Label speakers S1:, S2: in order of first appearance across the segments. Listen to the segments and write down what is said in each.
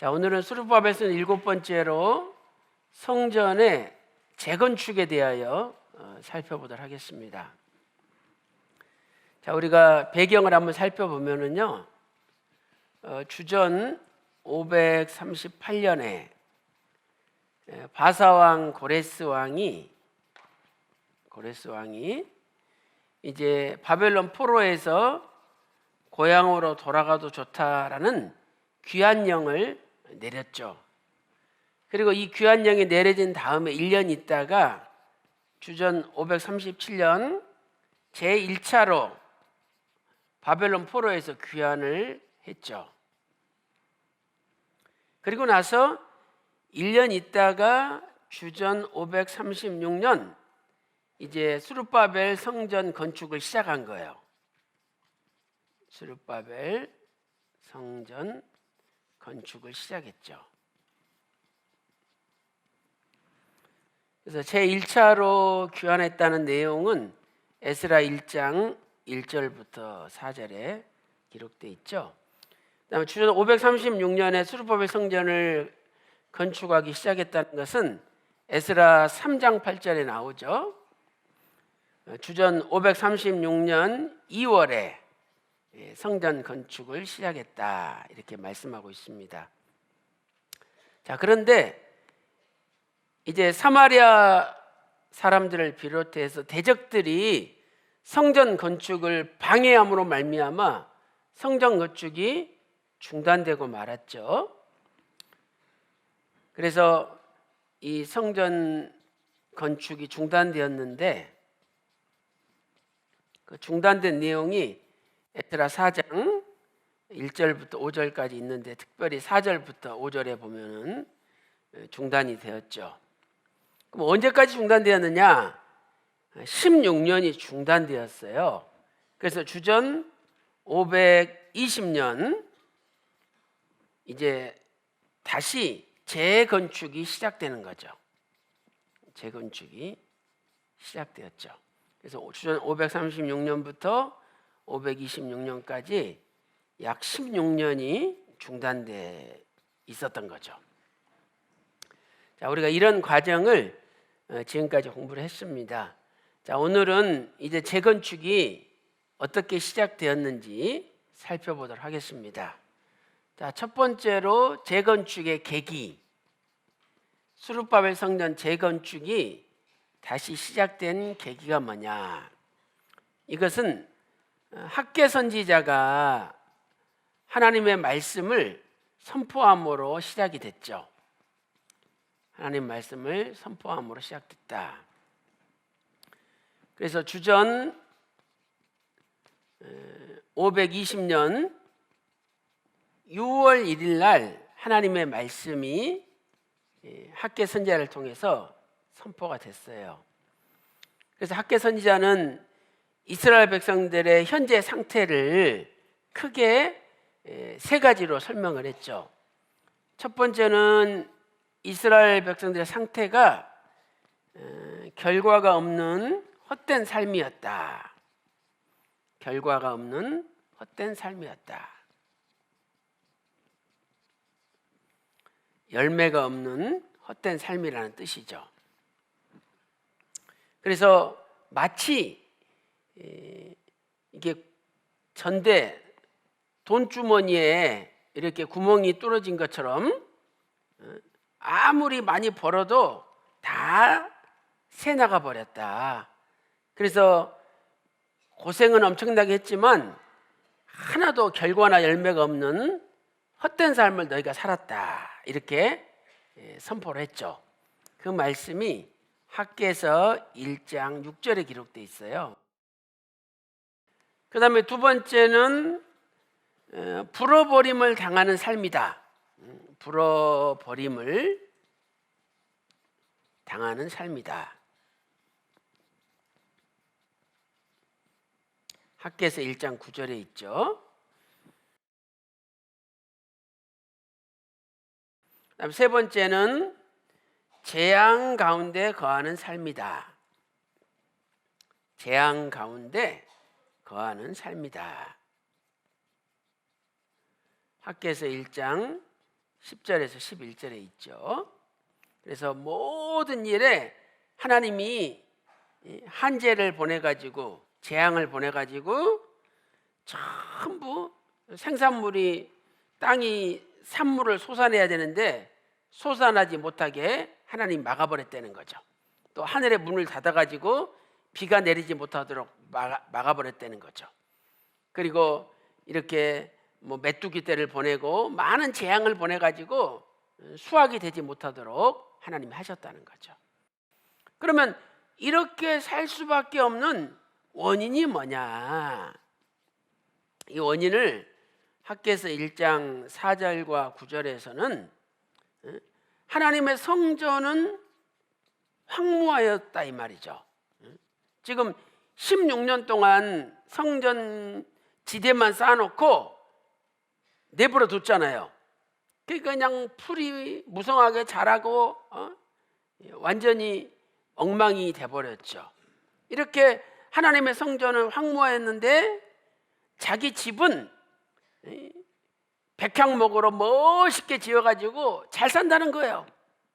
S1: 자, 오늘은 수르바벨서는 7번째로 성전의 재건축에 대하여 살펴보도록 하겠습니다. 자, 우리가 배경을 한번 살펴보면은요, 주전 538년에 바사왕 고레스 왕이 이제 바벨론 포로에서 고향으로 돌아가도 좋다라는 귀환령을 내렸죠. 그리고 이 귀환령이 내려진 다음에 1년 있다가 주전 537년 제1차로 바벨론 포로에서 귀환을 했죠. 그리고 나서 1년 있다가 주전 536년 이제 스룹바벨 성전 건축을 시작한 거예요. 스룹바벨 성전 건축을 시작했죠. 그래서 제1차로 귀환했다는 내용은 에스라 1장 1절부터 4절에 기록되어 있죠. 그다음에 주전 536년에 스룹바벨 성전을 건축하기 시작했다는 것은 에스라 3장 8절에 나오죠. 주전 536년 2월에 성전 건축을 시작했다 이렇게 말씀하고 있습니다. 자, 그런데 이제 사마리아 사람들을 비롯해서 대적들이 성전 건축을 방해함으로 말미암아 성전 건축이 중단되고 말았죠. 그래서 이 성전 건축이 중단되었는데 그 중단된 내용이 에스라 4장 1절부터 5절까지 있는데 특별히 4절부터 5절에 보면은 중단이 되었죠. 그럼 언제까지 중단되었느냐? 16년이 중단되었어요. 그래서 주전 520년 이제 다시 재건축이 시작되는 거죠. 재건축이 시작되었죠. 그래서 주전 536년부터 526년까지 약 16년이 중단돼 있었던 거죠. 자, 우리가 이런 과정을 지금까지 공부를 했습니다. 자, 오늘은 이제 재건축이 어떻게 시작되었는지 살펴보도록 하겠습니다. 자, 첫 번째로 재건축의 계기, 스룹바벨 성전 재건축이 다시 시작된 계기가 뭐냐? 이것은 학개 선지자가 하나님의 말씀을 선포함으로 시작이 됐죠. 하나님 말씀을 선포함으로 시작됐다. 그래서 주전 520년 6월 1일 날 하나님의 말씀이 학개 선지자를 통해서 선포가 됐어요. 그래서 학개 선지자는 이스라엘 백성들의 현재 상태를 크게 세 가지로 설명을 했죠. 첫 번째는 이스라엘 백성들의 상태가 결과가 없는 헛된 삶이었다. 결과가 없는 헛된 삶이었다. 열매가 없는 헛된 삶이라는 뜻이죠. 그래서 마치 이게 전대 돈주머니에 이렇게 구멍이 뚫어진 것처럼 아무리 많이 벌어도 다 새나가 버렸다. 그래서 고생은 엄청나게 했지만 하나도 결과나 열매가 없는 헛된 삶을 너희가 살았다. 이렇게 선포를 했죠. 그 말씀이 학개서 1장 6절에 기록되어 있어요. 그 다음에 두 번째는 불어버림을 당하는 삶이다. 불어버림을 당하는 삶이다. 학개서 1장 9절에 있죠. 그다음 세 번째는 재앙 가운데 거하는 삶이다. 재앙 가운데 거하는 삶이다. 학개서 1장 10절에서 11절에 있죠. 그래서 모든 일에 하나님이 한재를 보내가지고 재앙을 보내가지고 전부 생산물이 땅이 산물을 쏟아내야 되는데 쏟아나지 못하게 하나님 막아버렸다는 거죠. 또 하늘의 문을 닫아가지고 비가 내리지 못하도록 막아버렸다는 거죠. 그리고 이렇게 메뚜기 떼를 보내고 많은 재앙을 보내가지고 수확이 되지 못하도록 하나님이 하셨다는 거죠. 그러면 이렇게 살 수밖에 없는 원인이 뭐냐? 이 원인을 학개서 1장 4절과 9절에서는 하나님의 성전은 황무하였다 이 말이죠. 지금 16년 동안 성전 지대만 쌓아놓고 내버려 뒀잖아요. 그러니까 그냥 풀이 무성하게 자라고 완전히 엉망이 돼버렸죠. 이렇게 하나님의 성전은 황무하였는데 자기 집은 백향목으로 멋있게 지어가지고 잘 산다는 거예요.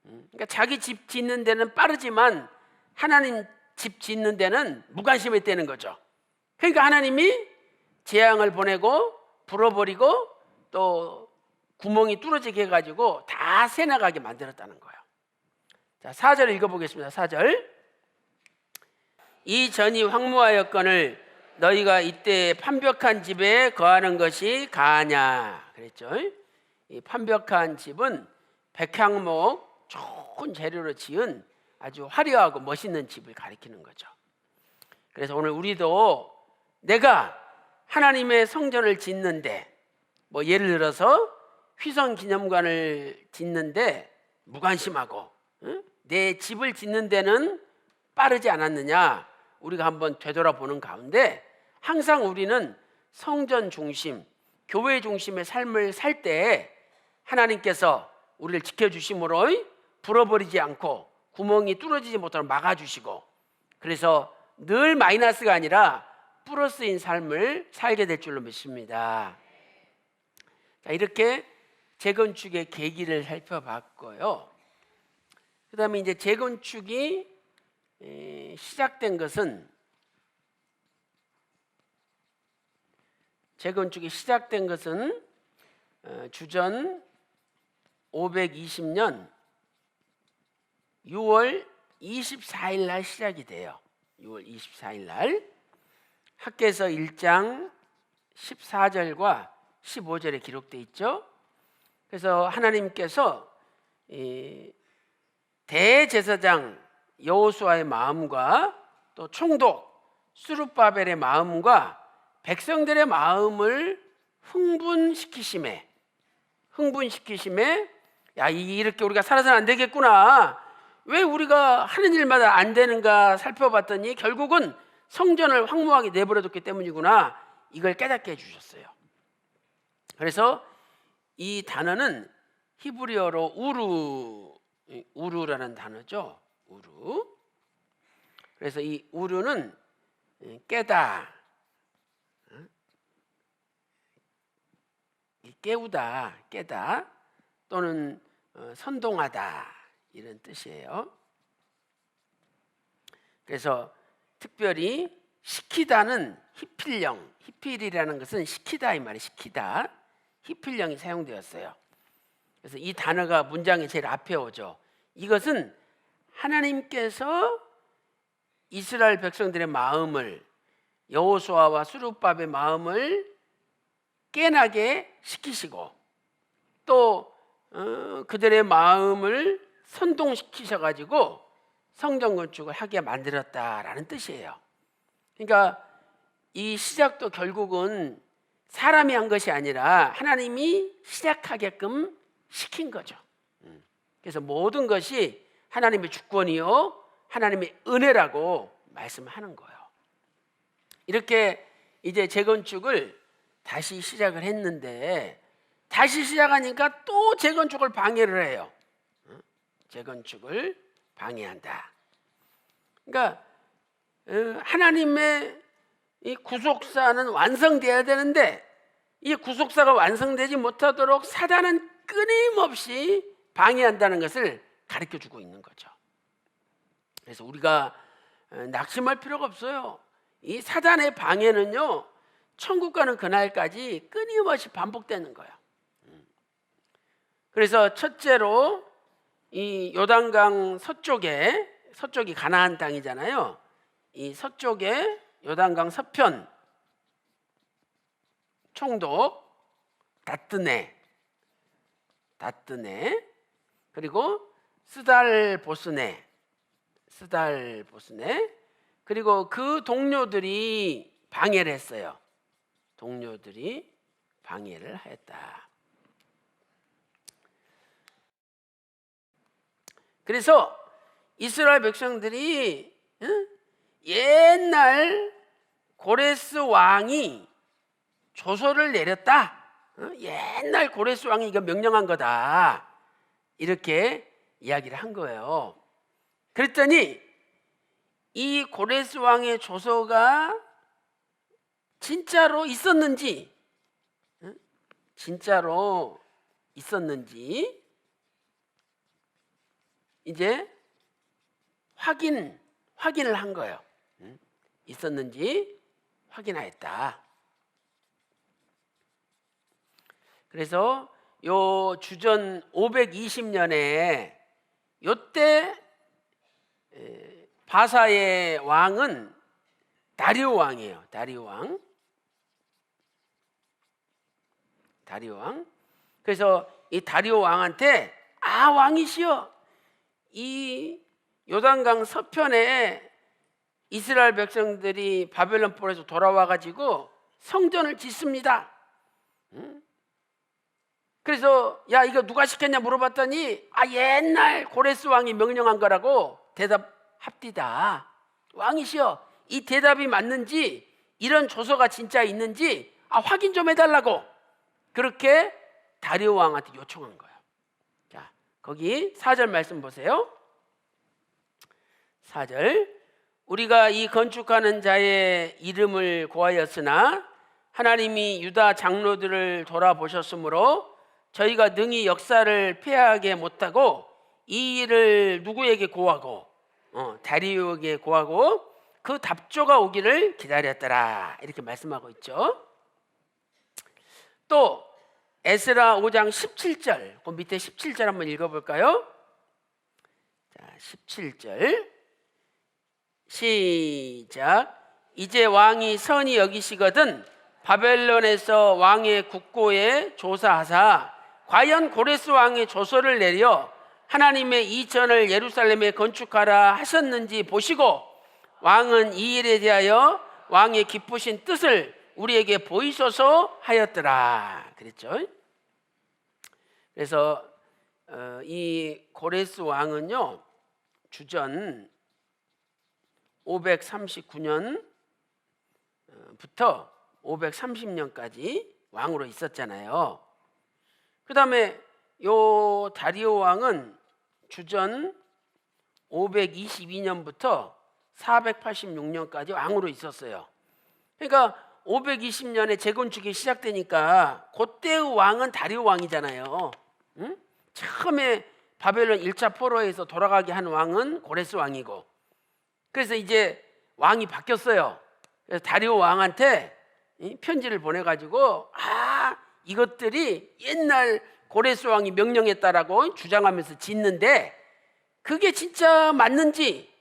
S1: 그러니까 자기 집 짓는 데는 빠르지만 하나님 집 짓는 데는 무관심했다는 거죠. 그러니까 하나님이 재앙을 보내고 불어버리고 또 구멍이 뚫어지게 해가지고 다 새나가게 만들었다는 거예요. 자, 4절 읽어보겠습니다. 4절. 이 전이 황무하였거늘 너희가 이때 판벽한 집에 거하는 것이 가하냐 그랬죠. 이 판벽한 집은 백향목 좋은 재료로 지은 아주 화려하고 멋있는 집을 가리키는 거죠. 그래서 오늘 우리도 내가 하나님의 성전을 짓는데 예를 들어서 휘성기념관을 짓는데 무관심하고 내 집을 짓는 데는 빠르지 않았느냐, 우리가 한번 되돌아보는 가운데 항상 우리는 성전 중심, 교회 중심의 삶을 살 때 하나님께서 우리를 지켜주심으로 불어버리지 않고 구멍이 뚫어지지 못하도록 막아주시고, 그래서 늘 마이너스가 아니라 플러스인 삶을 살게 될 줄로 믿습니다. 자, 이렇게 재건축의 계기를 살펴봤고요. 그 다음에 이제 재건축이 시작된 것은 주전 520년 6월 24일 날 시작이 돼요. 6월 24일 날 학개서 1장 14절과 15절에 기록되어 있죠. 그래서 하나님께서 대제사장 여호수아의 마음과 또 총독 스룹바벨의 마음과 백성들의 마음을 흥분시키심에 야, 이렇게 우리가 살아서는 안 되겠구나, 왜 우리가 하는 일마다 안 되는가 살펴봤더니 결국은 성전을 황무하게 내버려뒀기 때문이구나, 이걸 깨닫게 해주셨어요. 그래서 이 단어는 히브리어로 우르라는 단어죠. 우르. 그래서 이 우르는 깨다, 깨다 또는 선동하다 이런 뜻이에요. 그래서 특별히 시키다는 히필이라는 것은 시키다 이 말이에요. 시키다, 히필령이 사용되었어요. 그래서 이 단어가 문장의 제일 앞에 오죠. 이것은 하나님께서 이스라엘 백성들의 마음을, 여호수아와 스룹바벨의 마음을 깨나게 시키시고 또 그들의 마음을 선동시키셔가지고 성전 건축을 하게 만들었다라는 뜻이에요. 그러니까 이 시작도 결국은 사람이 한 것이 아니라 하나님이 시작하게끔 시킨 거죠. 그래서 모든 것이 하나님의 주권이요 하나님의 은혜라고 말씀하는 거예요. 이렇게 이제 재건축을 다시 시작을 했는데, 다시 시작하니까 또 재건축을 방해를 해요. 재건축을 방해한다. 그러니까 하나님의 이 구속사는 완성돼야 되는데 이 구속사가 완성되지 못하도록 사단은 끊임없이 방해한다는 것을 가르쳐 주고 있는 거죠. 그래서 우리가 낙심할 필요가 없어요. 이 사단의 방해는요, 천국 가는 그날까지 끊임없이 반복되는 거예요. 그래서 첫째로 이 요단강 서쪽이 가나안 땅이잖아요. 이 서쪽에 요단강 서편, 총독, 다뜨네, 그리고 스달보스네, 그리고 그 동료들이 방해를 했어요. 동료들이 방해를 하였다. 그래서 이스라엘 백성들이 옛날 고레스 왕이 조서를 내렸다. 옛날 고레스 왕이 이거 명령한 거다. 이렇게 이야기를 한 거예요. 그랬더니 이 고레스 왕의 조서가 진짜로 있었는지 이제 확인을 한 거예요. 있었는지 확인하였다. 그래서 요 주전 520년에 요때 바사의 왕은 다리오 왕이에요. 다리오 왕. 그래서 이 다리오 왕한테 왕이시여, 이 요단강 서편에 이스라엘 백성들이 바벨론 폴에서 돌아와 가지고 성전을 짓습니다. 그래서 야, 이거 누가 시켰냐 물어봤더니 옛날 고레스 왕이 명령한 거라고 대답합디다. 왕이시여, 이 대답이 맞는지, 이런 조서가 진짜 있는지 확인 좀 해달라고 그렇게 다리오 왕한테 요청한 거예요. 자, 거기 4절 말씀 보세요. 4절, 우리가 이 건축하는 자의 이름을 고하였으나 하나님이 유다 장로들을 돌아보셨으므로 저희가 능히 역사를 폐하게 못하고 이 일을 누구에게 고하고 다리오에게 고하고 그 답조가 오기를 기다렸더라. 이렇게 말씀하고 있죠. 또 에스라 5장 17절, 그 밑에 17절 한번 읽어볼까요? 자, 17절 시작. 이제 왕이 선히 여기시거든 바벨론에서 왕의 국고에 조사하사 과연 고레스 왕의 조서를 내려 하나님의 이전을 예루살렘에 건축하라 하셨는지 보시고 왕은 이 일에 대하여 왕의 기쁘신 뜻을 우리에게 보이소서 하였더라. 그랬죠. 그래서 이 고레스 왕은요, 주전 539년부터 530년까지 왕으로 있었잖아요. 그 다음에 요 다리오 왕은 주전 522년부터 486년까지 왕으로 있었어요. 그러니까 520년에 재건축이 시작되니까 그때의 왕은 다리오 왕이잖아요. 처음에 바벨론 1차 포로에서 돌아가게 한 왕은 고레스 왕이고, 그래서 이제 왕이 바뀌었어요. 그래서 다리오 왕한테 편지를 보내가지고 이것들이 옛날 고레스 왕이 명령했다라고 주장하면서 짓는데 그게 진짜 맞는지,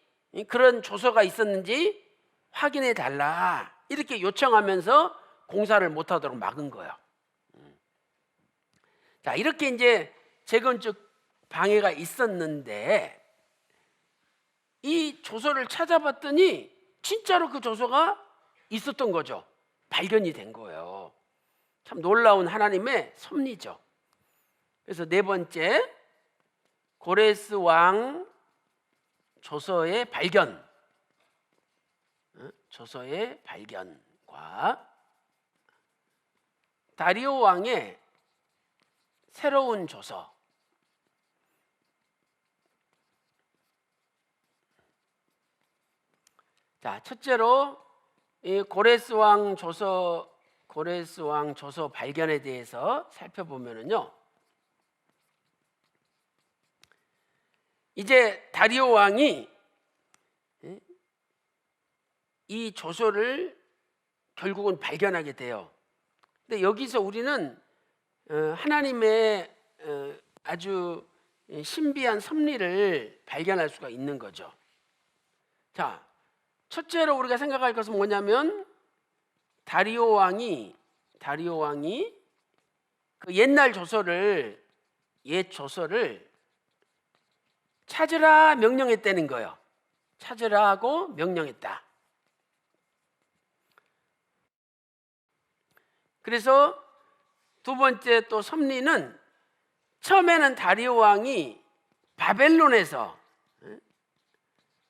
S1: 그런 조서가 있었는지 확인해 달라, 이렇게 요청하면서 공사를 못하도록 막은 거예요. 자, 이렇게 이제 재건축 방해가 있었는데 이 조서를 찾아봤더니 진짜로 그 조서가 있었던 거죠. 발견이 된 거예요. 참 놀라운 하나님의 섭리죠. 그래서 네 번째, 고레스 왕 조서의 발견과 다리오 왕의 새로운 조서. 자, 첫째로 이 고레스 왕 조서 발견에 대해서 살펴보면은요, 이제 다리오 왕이 이 조서를 결국은 발견하게 돼요. 근데 여기서 우리는 하나님의 아주 신비한 섭리를 발견할 수가 있는 거죠. 자, 첫째로 우리가 생각할 것은 뭐냐면 다리오 왕이 그 옛날 조서를, 옛 조서를 찾으라 명령했다는 거예요. 찾으라 하고 명령했다. 그래서 두 번째 또 섭리는, 처음에는 다리오 왕이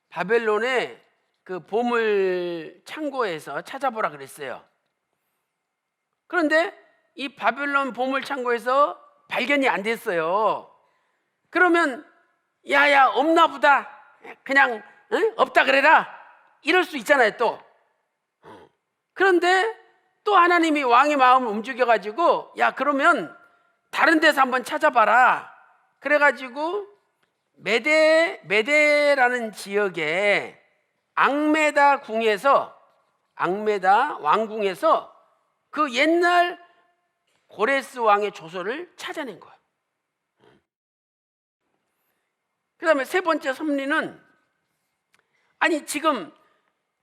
S1: 바벨론의 그 보물 창고에서 찾아보라 그랬어요. 그런데 이 바벨론 보물 창고에서 발견이 안 됐어요. 그러면 야야 없나 보다, 그냥 없다 그래라, 이럴 수 있잖아요 또. 그런데 또 하나님이 왕의 마음을 움직여가지고 야 그러면 다른 데서 한번 찾아봐라. 그래가지고 메데라는 지역에 앙메다 왕궁에서 그 옛날 고레스 왕의 조서를 찾아낸 거예요. 그 다음에 세 번째 섭리는, 아니 지금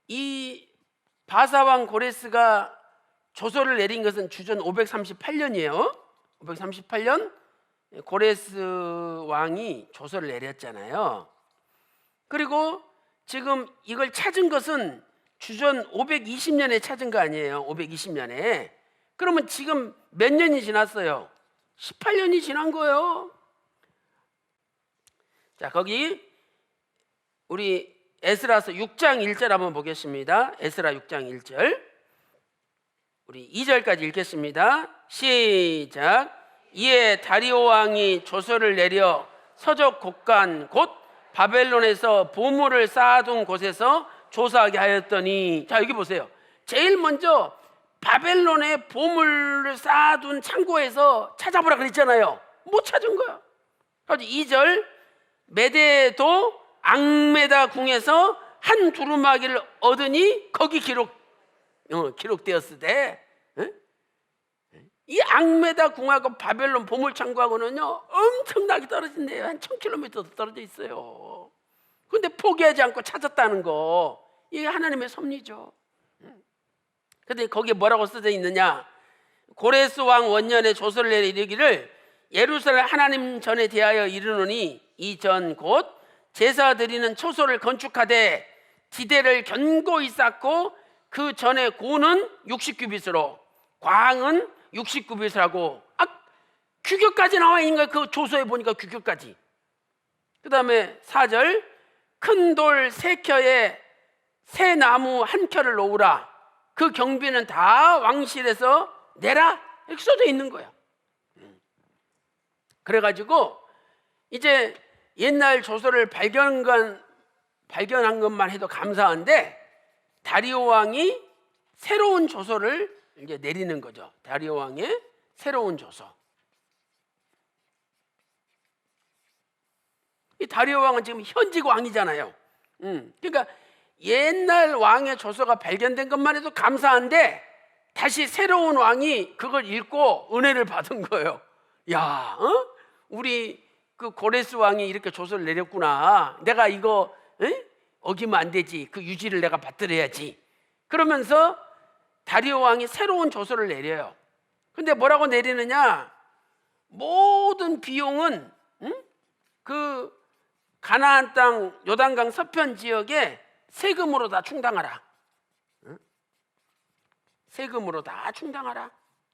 S1: 이 바사왕 고레스가 조서를 내린 것은 주전 538년이에요. 538년 고레스 왕이 조서를 내렸잖아요. 그리고 지금 이걸 찾은 것은 주전 520년에 찾은 거 아니에요. 520년에. 그러면 지금 몇 년이 지났어요? 18년이 지난 거예요. 자, 거기 우리 에스라서 6장 1절 한번 보겠습니다. 에스라 6장 1절. 우리 2절까지 읽겠습니다. 시작. 이에 다리오 왕이 조서를 내려 서적 곳간 곧 바벨론에서 보물을 쌓아둔 곳에서 조사하게 하였더니, 자 여기 보세요. 제일 먼저 바벨론의 보물을 쌓아둔 창고에서 찾아보라 그랬잖아요. 못 찾은 거야. 그래서 2절, 메데도 앙메다 궁에서 한 두루마기를 얻으니 거기 기록되었으되, 이 앙메다 궁하고 바벨론 보물 창고하고는요 엄청나게 떨어진대요. 한 1000km 떨어져 있어요. 근데 포기하지 않고 찾았다는 거, 이게 하나님의 섭리죠. 근데 거기에 뭐라고 써져 있느냐? 고레스 왕 원년에 조서를 내려 이르기를 예루살렘 하나님 전에 대하여 이르노니 이전 곧 제사 드리는 초소를 건축하되 지대를 견고히 쌓고 그 전에 고는 60규빗으로 광은 60규빗이라고, 규격까지 나와 있는 거예요. 그 조서에 보니까 규격까지. 그 다음에 4절, 큰 돌 3켜에 새 나무 1켜를 놓으라. 그 경비는 다 왕실에서 내라. 이렇게 써져 있는 거야. 그래가지고 이제 옛날 조서를 발견한 것만 해도 감사한데, 다리오 왕이 새로운 조서를 이제 내리는 거죠. 다리오 왕의 새로운 조서. 이 다리오 왕은 지금 현직 왕이잖아요. 그러니까 옛날 왕의 조서가 발견된 것만 해도 감사한데, 다시 새로운 왕이 그걸 읽고 은혜를 받은 거예요. 야, 우리 그 고레스 왕이 이렇게 조서를 내렸구나. 내가 이거 어기면 안 되지. 그 유지를 내가 받들어야지. 그러면서 다리오 왕이 새로운 조서를 내려요. 근데 뭐라고 내리느냐? 모든 비용은 그 가나안 땅 요단강 서편 지역에 세금으로 다 충당하라. 세금으로 다 충당하라.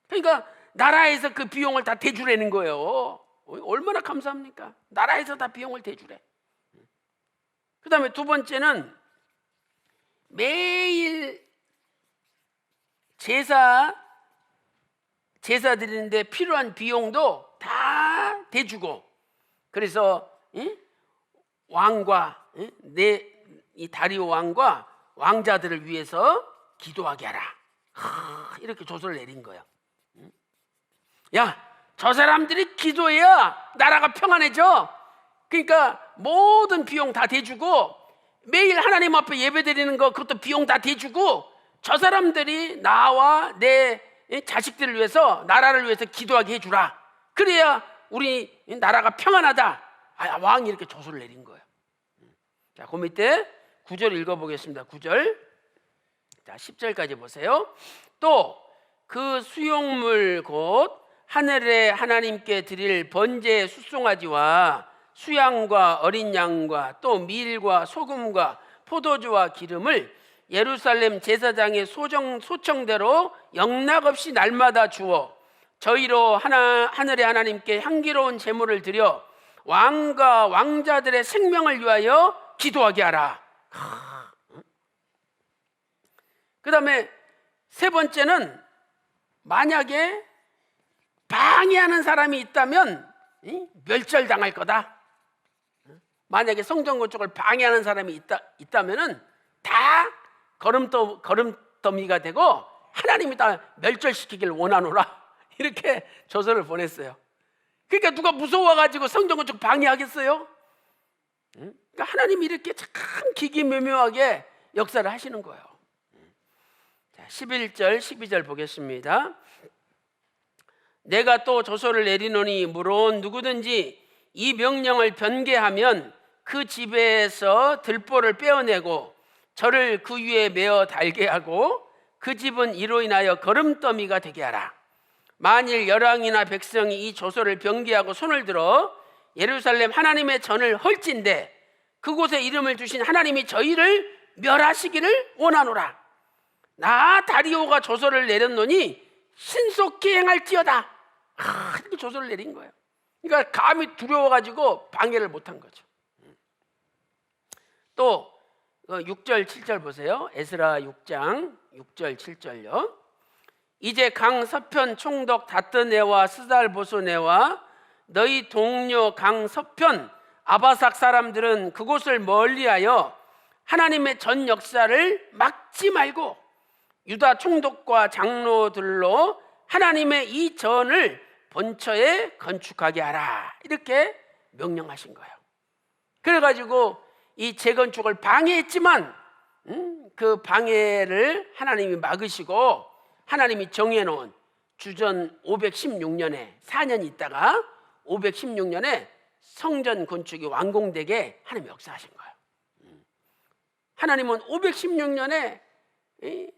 S1: 그러니까 나라에서 그 비용을 다 대주라는 거예요. 얼마나 감사합니까? 나라에서 다 비용을 대주래. 그 다음에 두 번째는 매일 제사 드리는데 필요한 비용도 다 대주고, 그래서 왕과 이 다리오 왕과 왕자들을 위해서 기도하게 하라. 이렇게 조서를 내린 거예요. 야, 저 사람들이 기도해야 나라가 평안해져. 그러니까 모든 비용 다 대주고 매일 하나님 앞에 예배 드리는 거 그것도 비용 다 대주고 저 사람들이 나와 내 자식들을 위해서 나라를 위해서 기도하게 해주라. 그래야 우리 나라가 평안하다. 왕이 이렇게 조서를 내린 거예요. 자, 그 밑에 9절 읽어보겠습니다. 9절. 자, 10절까지 보세요. 또 그 수용물 곧 하늘에 하나님께 드릴 번제 숫송아지와 수양과 어린 양과 또 밀과 소금과 포도주와 기름을 예루살렘 제사장의 소청대로 영락없이 날마다 주어 저희로 하늘의 하나님께 향기로운 제물을 드려 왕과 왕자들의 생명을 위하여 기도하게 하라. 그 다음에 세 번째는 만약에 방해하는 사람이 있다면 멸절당할 거다. 만약에 성전 건축을 방해하는 사람이 있다면은 다 거름더미가 되고 하나님이 다 멸절시키길 원하노라. 이렇게 조서를 보냈어요. 그러니까 누가 무서워가지고 성전 건축 방해하겠어요? 그러니까 하나님이 이렇게 참 기기묘묘하게 역사를 하시는 거예요. 11절 12절 보겠습니다. 내가 또 조서를 내리노니 무론 누구든지 이 명령을 변개하면 그 집에서 들보를 빼어내고 저를 그 위에 메어 달게 하고 그 집은 이로 인하여 거름더미가 되게 하라. 만일 열왕이나 백성이 이 조서를 변개하고 손을 들어 예루살렘 하나님의 전을 헐진대 그곳에 이름을 주신 하나님이 저희를 멸하시기를 원하노라. 나 다리오가 조서를 내렸노니 신속히 행할지어다. 이렇게 조서를 내린 거예요. 그러니까 감히 두려워가지고 방해를 못한 거죠. 또 6절 7절 보세요. 에스라 6장 6절 7절요. 이제 강 서편 총독 다뜨네와 스달보소네와 너희 동료 강 서편 아바삭 사람들은 그곳을 멀리하여 하나님의 전 역사를 막지 말고 유다 총독과 장로들로 하나님의 이 전을 본처에 건축하게 하라. 이렇게 명령하신 거예요. 그래가지고 이 재건축을 방해했지만 그 방해를 하나님이 막으시고 하나님이 정해놓은 주전 516년에 4년 있다가 516년에 성전 건축이 완공되게 하나님이 역사하신 거예요. 하나님은 516년에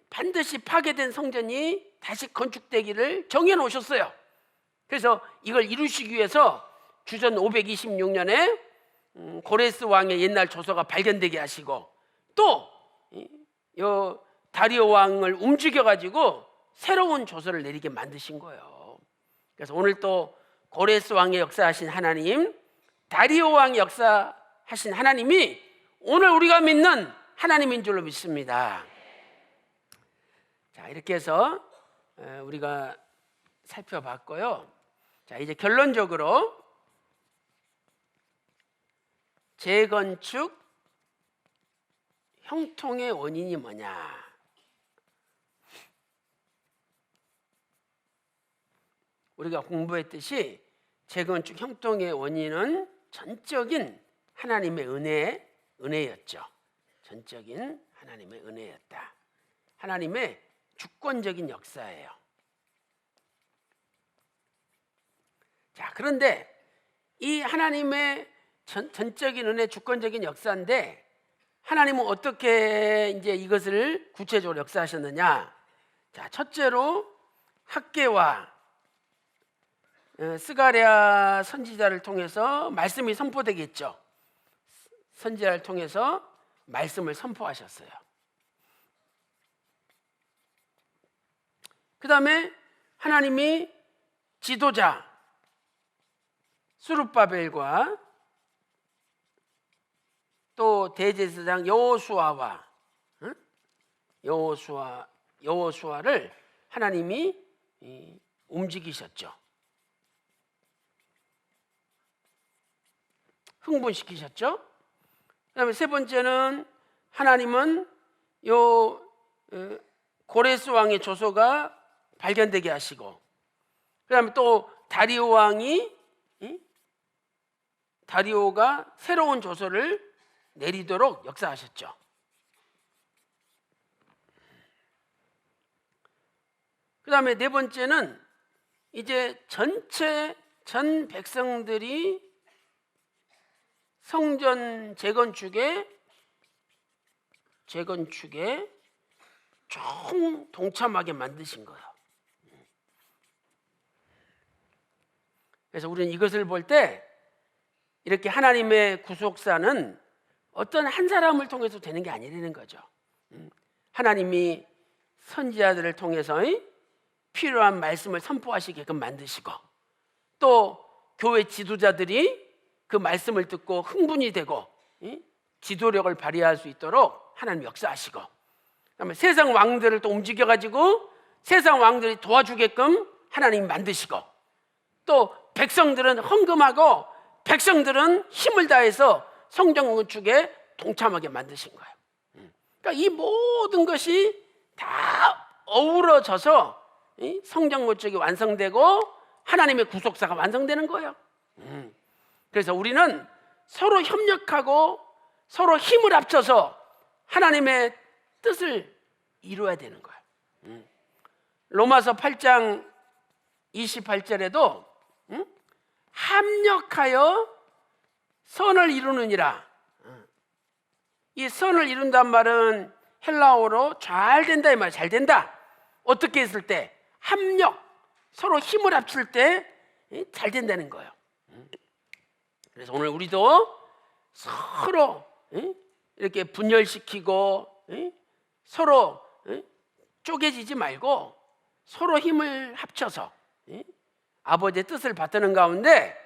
S1: 반드시 파괴된 성전이 다시 건축되기를 정해놓으셨어요. 그래서 이걸 이루시기 위해서 주전 526년에 고레스 왕의 옛날 조서가 발견되게 하시고 또 다리오 왕을 움직여가지고 새로운 조서를 내리게 만드신 거예요. 그래서 오늘 또 고레스 왕의 역사하신 하나님, 다리오 왕의 역사하신 하나님이 오늘 우리가 믿는 하나님인 줄로 믿습니다. 자, 이렇게 해서 우리가 살펴봤고요. 자, 이제 결론적으로 재건축 형통의 원인이 뭐냐? 우리가 공부했듯이 재건축 형통의 원인은 전적인 하나님의 은혜였죠. 전적인 하나님의 은혜였다. 하나님의 주권적인 역사예요. 자, 그런데 이 하나님의 전적인 은혜, 주권적인 역사인데 하나님은 어떻게 이제 이것을 구체적으로 역사하셨느냐? 자, 첫째로 학개와 스가랴 선지자를 통해서 말씀이 선포되겠죠. 선지자를 통해서 말씀을 선포하셨어요. 그 다음에 하나님이 지도자 스룹바벨과 또 대제사장 여호수아와 여호수아를 하나님이 움직이셨죠. 흥분시키셨죠. 그다음에 세 번째는 하나님은 고레스 왕의 조서가 발견되게 하시고, 그다음에 또 다리오 왕이 다리오가 새로운 조서를 내리도록 역사하셨죠. 그 다음에 네 번째는 이제 전 백성들이 성전 재건축에 총 동참하게 만드신 거예요. 그래서 우리는 이것을 볼 때 이렇게 하나님의 구속사는 어떤 한 사람을 통해서 되는 게 아니라는 거죠. 하나님이 선지자들을 통해서 필요한 말씀을 선포하시게끔 만드시고, 또 교회 지도자들이 그 말씀을 듣고 흥분이 되고 지도력을 발휘할 수 있도록 하나님 역사하시고, 그다음에 세상 왕들을 또 움직여가지고 세상 왕들이 도와주게끔 하나님 만드시고, 또 백성들은 헌금하고 백성들은 힘을 다해서 성전 건축에 동참하게 만드신 거예요. 그러니까 이 모든 것이 다 어우러져서 성전 건축이 완성되고 하나님의 구속사가 완성되는 거예요. 그래서 우리는 서로 협력하고 서로 힘을 합쳐서 하나님의 뜻을 이루어야 되는 거예요. 로마서 8장 28절에도 합력하여 선을 이루느니라. 이 선을 이룬단 말은 헬라어로 잘 된다 이 말. 잘 된다. 어떻게 했을 때? 합력, 서로 힘을 합칠 때 잘 된다는 거예요. 그래서 오늘 우리도 서로 이렇게 분열시키고 서로 쪼개지지 말고 서로 힘을 합쳐서 아버지의 뜻을 받드는 가운데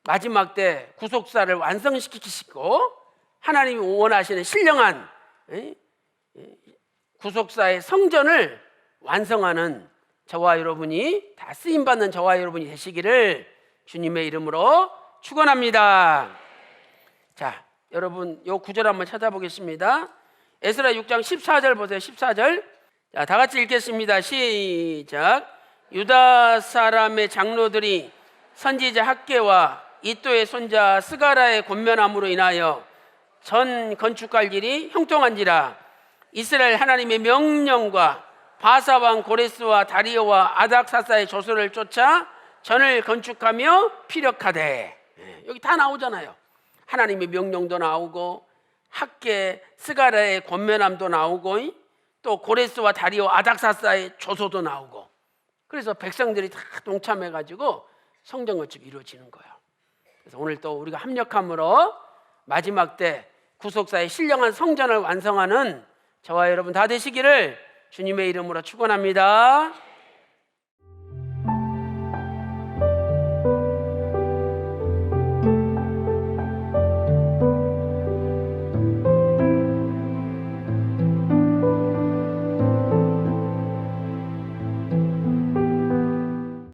S1: 마지막 때 구속사를 완성시키시고 하나님이 원하시는 신령한 구속사의 성전을 완성하는 저와 여러분이 다 쓰임받는 저와 여러분이 되시기를 주님의 이름으로 축원합니다. 자, 여러분 요 구절 한번 찾아보겠습니다. 에스라 6장 14절 보세요. 14절. 자, 다 같이 읽겠습니다. 시작. 유다 사람의 장로들이 선지자 학개와 이또의 손자 스가라의 권면함으로 인하여 전 건축할 일이 형통한지라. 이스라엘 하나님의 명령과 바사왕 고레스와 다리오와 아닥사사의 조서를 쫓아 전을 건축하며 피력하되. 여기 다 나오잖아요. 하나님의 명령도 나오고 학개 스가라의 권면함도 나오고 또 고레스와 다리오 아닥사사의 조서도 나오고, 그래서 백성들이 다 동참해가지고 성전 건축이 이루어지는 거예요. 그래서 오늘 또 우리가 합력함으로 마지막 때 구속사의 신령한 성전을 완성하는 저와 여러분 다 되시기를 주님의 이름으로 축원합니다.